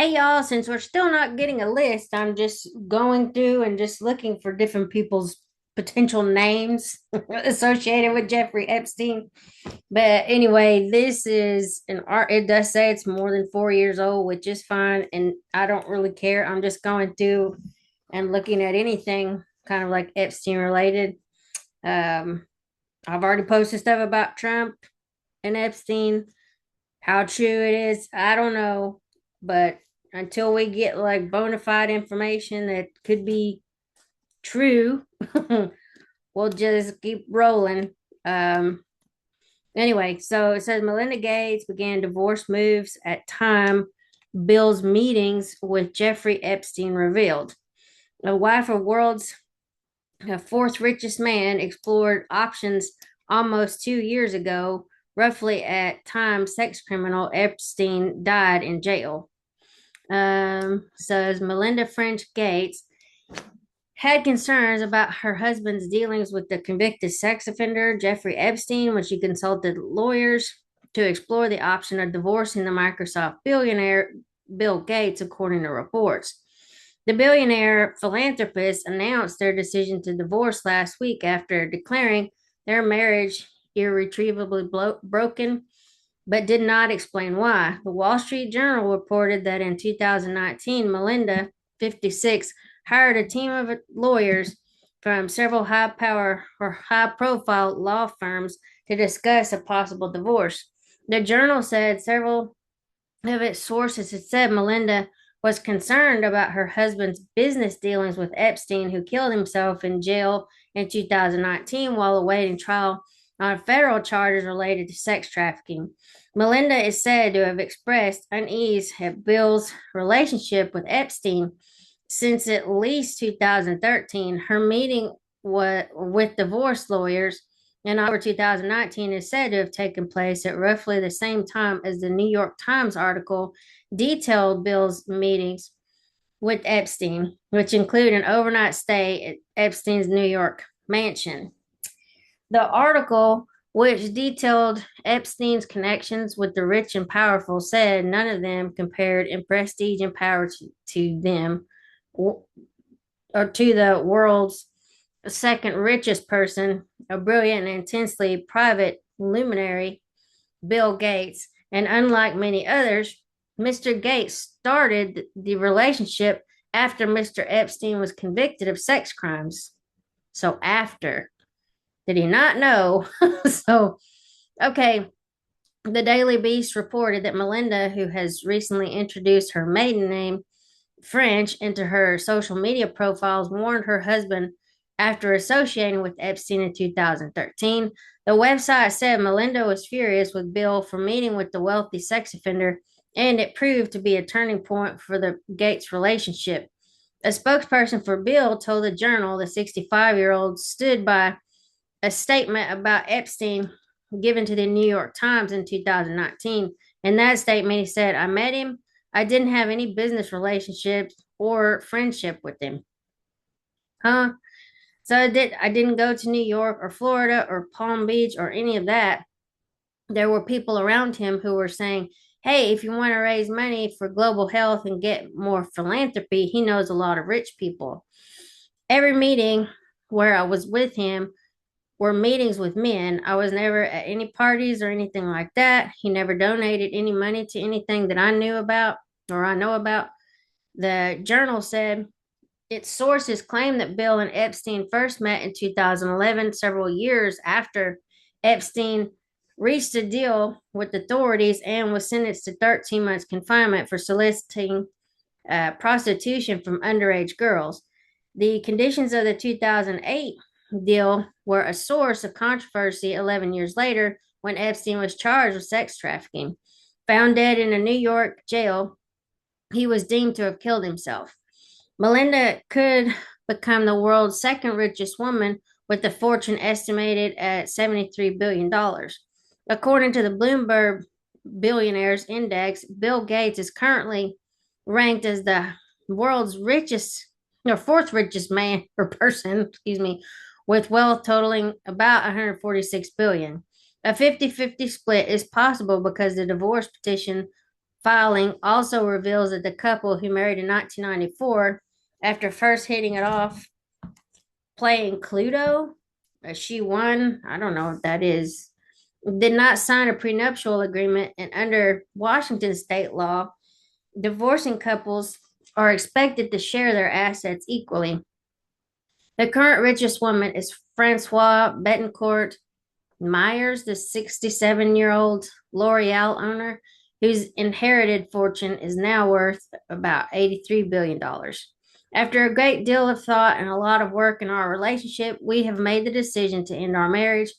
Hey y'all, since we're still not getting a list, I'm just going through and just looking for different people's potential names associated with Jeffrey Epstein. But anyway, this is an art. It does say it's more than 4 years old, which is fine. And I don't really care. I'm just going through and looking at anything kind of like Epstein related. Um, I've already posted stuff about Trump and Epstein. How true it is, I don't know. But until we get like bona fide information that could be true, we'll just keep rolling. Um, anyway, so it says Melinda Gates began divorce moves at time Bill's meetings with Jeffrey Epstein revealed. A wife of world's fourth richest man explored options almost 2 years ago, roughly at time sex criminal Epstein died in jail. Says Melinda French Gates had concerns about her husband's dealings with the convicted sex offender Jeffrey Epstein when she consulted lawyers to explore the option of divorcing the Microsoft billionaire Bill Gates, according to reports. The billionaire philanthropist announced their decision to divorce last week after declaring their marriage irretrievably broken, but did not explain why. The Wall Street Journal reported that in 2019, Melinda, 56, hired a team of lawyers from several high profile law firms to discuss a possible divorce. The journal said several of its sources had said Melinda was concerned about her husband's business dealings with Epstein, who killed himself in jail in 2019 while awaiting trial on federal charges related to sex trafficking. Melinda is said to have expressed unease at Bill's relationship with Epstein since at least 2013. Her meeting with divorce lawyers in October 2019 is said to have taken place at roughly the same time as the New York Times article detailed Bill's meetings with Epstein, which include an overnight stay at Epstein's New York mansion. The article, which detailed Epstein's connections with the rich and powerful, said none of them compared in prestige and power to them or to the world's second richest person, a brilliant and intensely private luminary, Bill Gates. And unlike many others, Mr. Gates started the relationship after Mr. Epstein was convicted of sex crimes. So after. Did he not know? So, okay. The Daily Beast reported that Melinda, who has recently introduced her maiden name, French, into her social media profiles, warned her husband after associating with Epstein in 2013. The website said Melinda was furious with Bill for meeting with the wealthy sex offender, and it proved to be a turning point for the Gates relationship. A spokesperson for Bill told the Journal the 65-year-old stood by a statement about Epstein given to the New York Times in 2019. In that statement, he said, I met him. I didn't have any business relationships or friendship with him. Huh? So I didn't go to New York or Florida or Palm Beach or any of that. There were people around him who were saying, hey, if you want to raise money for global health and get more philanthropy, he knows a lot of rich people. Every meeting where I was with him were meetings with men. I was never at any parties or anything like that. He never donated any money to anything that I knew about or I know about. The journal said its sources claim that Bill and Epstein first met in 2011, several years after Epstein reached a deal with authorities and was sentenced to 13 months confinement for soliciting prostitution from underage girls. The conditions of the 2008 deal were a source of controversy 11 years later when Epstein was charged with sex trafficking. Found dead in a New York jail, he was deemed to have killed himself. Melinda could become the world's second richest woman with a fortune estimated at $73 billion. According to the Bloomberg Billionaires Index, Bill Gates is currently ranked as the world's richest, or fourth richest man or person, excuse me, with wealth totaling about 146 billion. A 50-50 split is possible because the divorce petition filing also reveals that the couple who married in 1994, after first hitting it off playing Cluedo, she won. I don't know what that is. Did not sign a prenuptial agreement, and under Washington state law, divorcing couples are expected to share their assets equally. The current richest woman is Francois Betancourt Myers, the 67-year-old L'Oreal owner, whose inherited fortune is now worth about $83 billion. After a great deal of thought and a lot of work in our relationship, we have made the decision to end our marriage.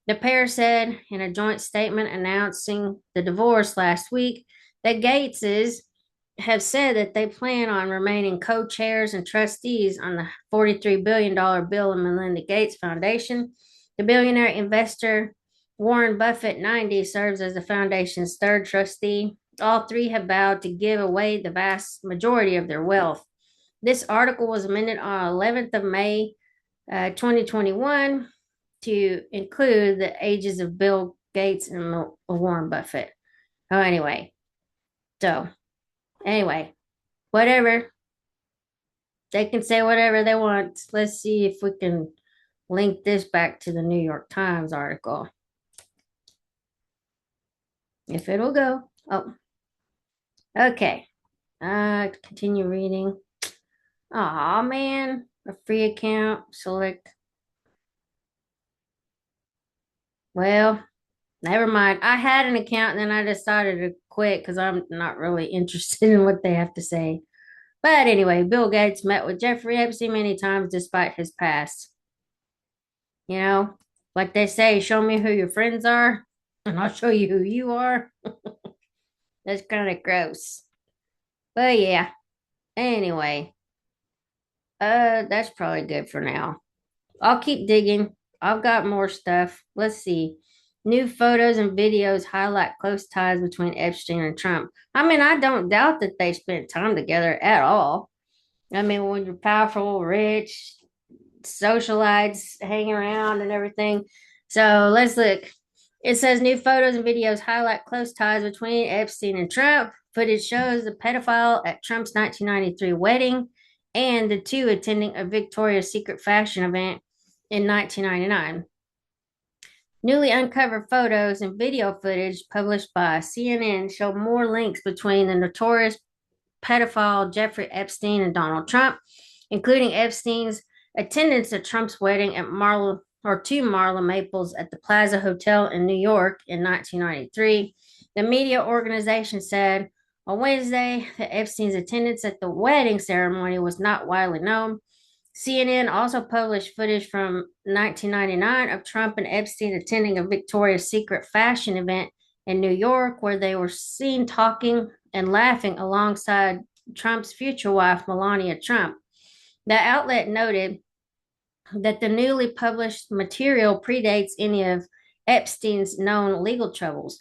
The pair said in a joint statement announcing the divorce last week that Gateses have said that they plan on remaining co-chairs and trustees on the $43 billion Bill and Melinda Gates Foundation. The billionaire investor Warren Buffett, 90, serves as the foundation's third trustee. All three have vowed to give away the vast majority of their wealth. This article was amended on 11th of May, 2021 to include the ages of Bill Gates and Warren Buffett. Oh, anyway. So, anyway, whatever. They can say whatever they want. Let's see if we can link this back to the New York Times article. If it'll go. Oh, okay. Continue reading. Aw, man. A free account. Select. Well, never mind. I had an account and then I decided to quit because I'm not really interested in what they have to say. But anyway, Bill Gates met with Jeffrey Epstein many times despite his past. You know, like they say, show me who your friends are, and I'll show you who you are. That's kind of gross. But yeah, anyway, that's probably good for now. I'll keep digging. I've got more stuff. Let's see. New photos and videos highlight close ties between Epstein and Trump. I mean, I don't doubt that they spent time together at all. I mean, when you're powerful, rich, socialites hang around and everything. So let's look. It says new photos and videos highlight close ties between Epstein and Trump. Footage shows the pedophile at Trump's 1993 wedding and the two attending a Victoria's Secret fashion event in 1999. Newly uncovered photos and video footage published by CNN show more links between the notorious pedophile Jeffrey Epstein and Donald Trump, including Epstein's attendance at Trump's wedding at Marla Maples at the Plaza Hotel in New York in 1993. The media organization said on Wednesday that Epstein's attendance at the wedding ceremony was not widely known. CNN also published footage from 1999 of Trump and Epstein attending a Victoria's Secret fashion event in New York, where they were seen talking and laughing alongside Trump's future wife, Melania Trump. The outlet noted that the newly published material predates any of Epstein's known legal troubles.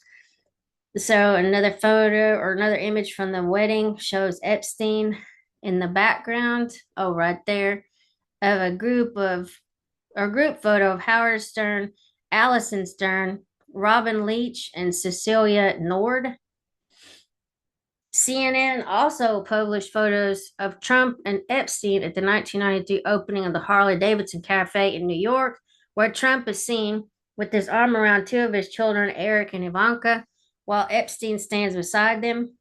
So another photo or another image from the wedding shows Epstein in the background. Oh, right there, of a group photo of Howard Stern, Allison Stern, Robin Leach, and Cecilia Nord. CNN also published photos of Trump and Epstein at the 1992 opening of the Harley Davidson Cafe in New York, where Trump is seen with his arm around two of his children, Eric and Ivanka, while Epstein stands beside them.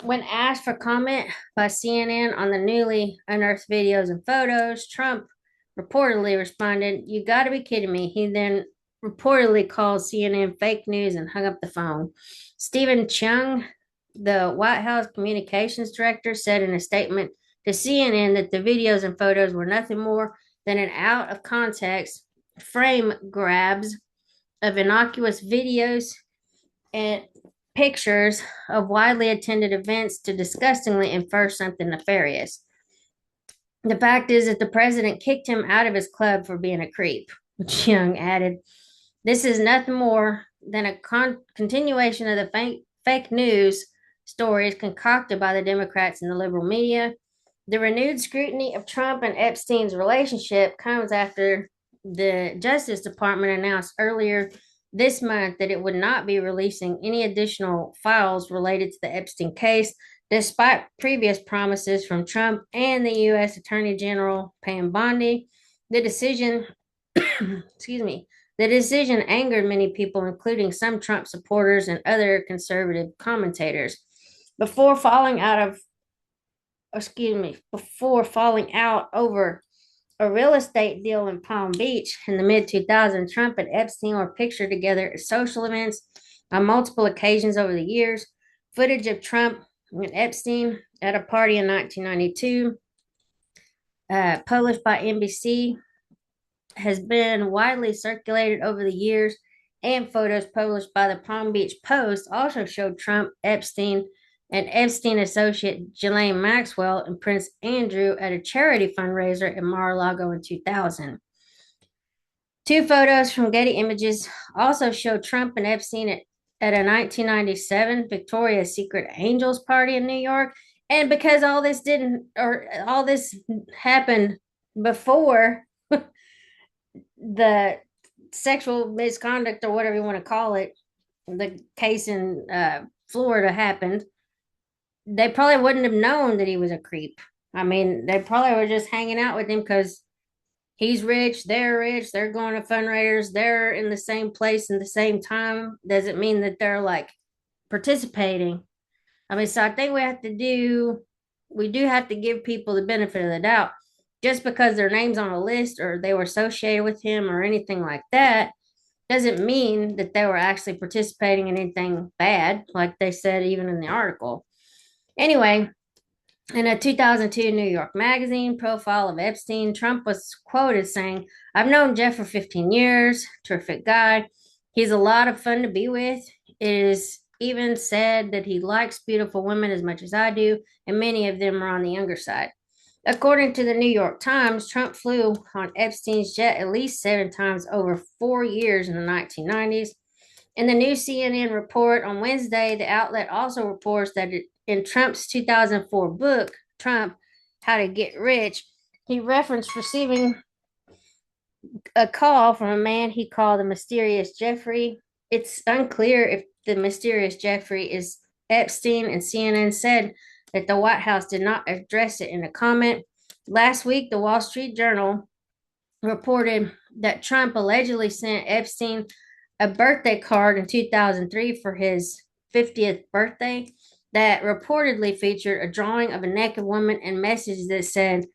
When asked for comment by CNN on the newly unearthed videos and photos, Trump reportedly responded, "You got to be kidding me." He then reportedly called CNN fake news and hung up the phone. Stephen Chung, the White House communications director, said in a statement to CNN that the videos and photos were nothing more than an out of context frame grabs of innocuous videos and pictures of widely attended events to disgustingly infer something nefarious. The fact is that the president kicked him out of his club for being a creep, Young added. This is nothing more than a continuation of the fake news stories concocted by the Democrats and the liberal media. The renewed scrutiny of Trump and Epstein's relationship comes after the Justice Department announced earlier this month that it would not be releasing any additional files related to the Epstein case, despite previous promises from Trump and the U.S. Attorney General Pam Bondi. The decision, excuse me, the decision angered many people, including some Trump supporters and other conservative commentators. Before falling out of, before falling out over a real estate deal in Palm Beach in the mid 2000s, Trump and Epstein were pictured together at social events on multiple occasions over the years. Footage of Trump and Epstein at a party in 1992, published by NBC, has been widely circulated over the years, and photos published by the Palm Beach Post also showed Trump, Epstein, and Epstein associate Ghislaine Maxwell and Prince Andrew at a charity fundraiser in Mar-a-Lago in 2000. Two photos from Getty Images also show Trump and Epstein at a 1997 Victoria's Secret Angels party in New York. And because all this happened before the sexual misconduct or whatever you want to call it, the case in Florida happened, they probably wouldn't have known that he was a creep. I mean, they probably were just hanging out with him because he's rich, they're going to fundraisers, they're in the same place in the same time. Doesn't mean that they're like participating. I mean, so I think we do have to give people the benefit of the doubt. Just because their name's on a list or they were associated with him or anything like that doesn't mean that they were actually participating in anything bad, like they said even in the article. Anyway, in a 2002 New York Magazine profile of Epstein, Trump was quoted saying, "I've known Jeff for 15 years, terrific guy. He's a lot of fun to be with. It is even said that he likes beautiful women as much as I do, and many of them are on the younger side." According to the New York Times, Trump flew on Epstein's jet at least 7 times over 4 years in the 1990s. In the new CNN report on Wednesday, the outlet also reports that in Trump's 2004 book, Trump, How to Get Rich, he referenced receiving a call from a man he called the mysterious Jeffrey. It's unclear if the mysterious Jeffrey is Epstein, and CNN said that the White House did not address it in a comment. Last week, the Wall Street Journal reported that Trump allegedly sent Epstein a birthday card in 2003 for his 50th birthday that reportedly featured a drawing of a naked woman and messages that said,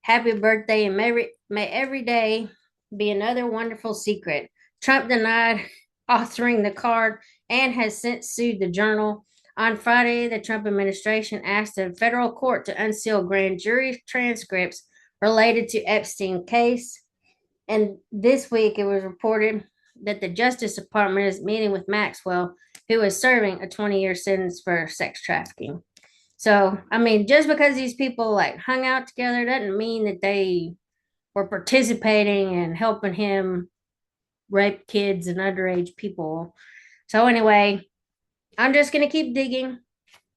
"Happy birthday, and may every day be another wonderful secret." Trump denied authoring the card and has since sued the Journal. On Friday, the Trump administration asked a federal court to unseal grand jury transcripts related to Epstein case. And this week, it was reported that the Justice Department is meeting with Maxwell, who is serving a 20-year sentence for sex trafficking. So, I mean, just because these people like hung out together doesn't mean that they were participating and helping him rape kids and underage people. So, anyway, I'm just going to keep digging,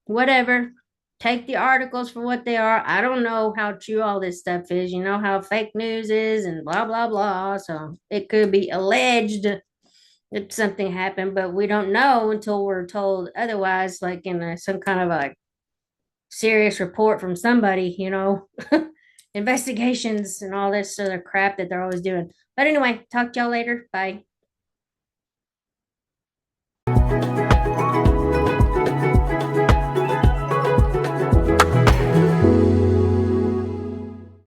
whatever. Take the articles for what they are. I don't know how true all this stuff is. You know how fake news is and blah, blah, blah. So it could be alleged that something happened, but we don't know until we're told otherwise, like in some kind of a serious report from somebody, investigations and all this other crap that they're always doing. But anyway, talk to y'all later. Bye.